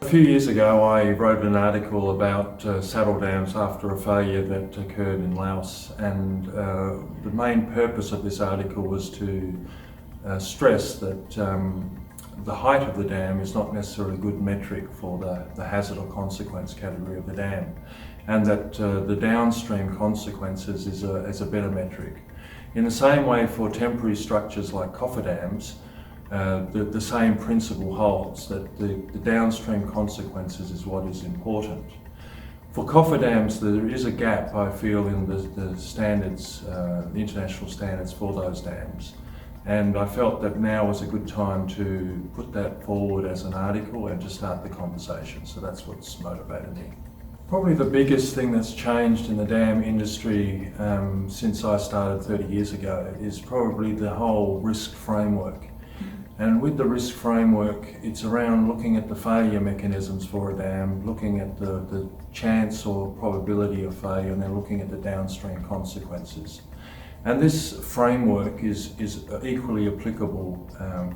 A few years ago I wrote an article about saddle dams after a failure that occurred in Laos, and the main purpose of this article was to stress that the height of the dam is not necessarily a good metric for the hazard or consequence category of the dam, and that the downstream consequences is a better metric. In the same way, for temporary structures like cofferdams, the same principle holds, that the downstream consequences is what is important. For cofferdams, there is a gap, I feel, in the standards, the international standards for those dams. And I felt that now was a good time to put that forward as an article and to start the conversation. So that's what's motivated me. Probably the biggest thing that's changed in the dam industry since I started 30 years ago is probably the whole risk framework. And with the risk framework, it's around looking at the failure mechanisms for a dam, looking at the chance or probability of failure, and then looking at the downstream consequences. And this framework is equally applicable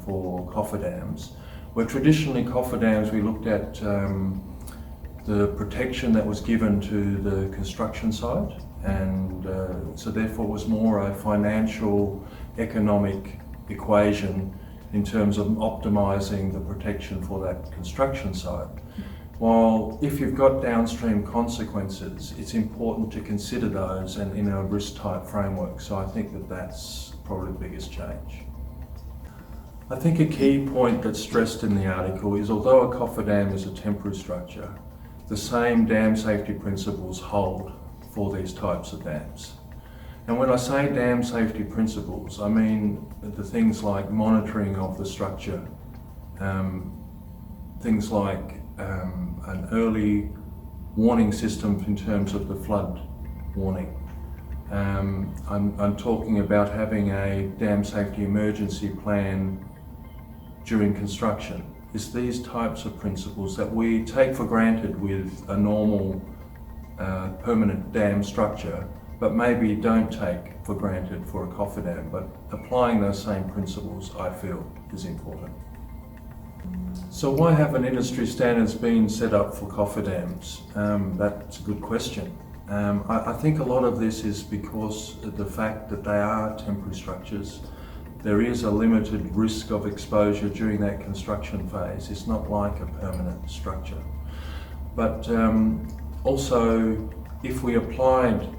for cofferdams, where traditionally cofferdams we looked at the protection that was given to the construction site, and so therefore it was more a financial, economic equation in terms of optimising the protection for that construction site. While if you've got downstream consequences, it's important to consider those and in a risk type framework. So I think that that's probably the biggest change. I think a key point that's stressed in the article is, although a cofferdam is a temporary structure, the same dam safety principles hold for these types of dams. And when I say dam safety principles, I mean the things like monitoring of the structure, things like an early warning system in terms of the flood warning. I'm talking about having a dam safety emergency plan during construction. It's these types of principles that we take for granted with a normal permanent dam structure, but maybe don't take for granted for a cofferdam. But applying those same principles, I feel, is important. So why haven't industry standards been set up for cofferdams? That's a good question. I think a lot of this is because of the fact that they are temporary structures. There is a limited risk of exposure during that construction phase. It's not like a permanent structure. But also, if we applied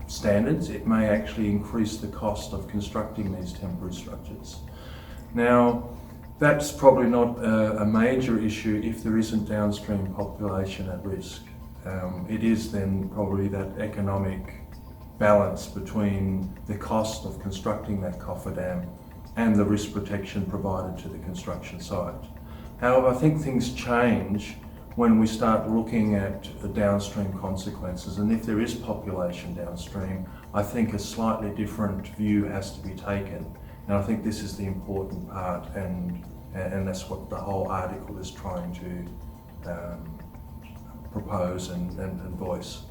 standards, it may actually increase the cost of constructing these temporary structures. Now, that's probably not a major issue if there isn't downstream population at risk. It is then probably that economic balance between the cost of constructing that cofferdam and the risk protection provided to the construction site. However, I think things change when we start looking at the downstream consequences, and if there is population downstream, I think a slightly different view has to be taken. And I think this is the important part, and that's what the whole article is trying to propose and voice.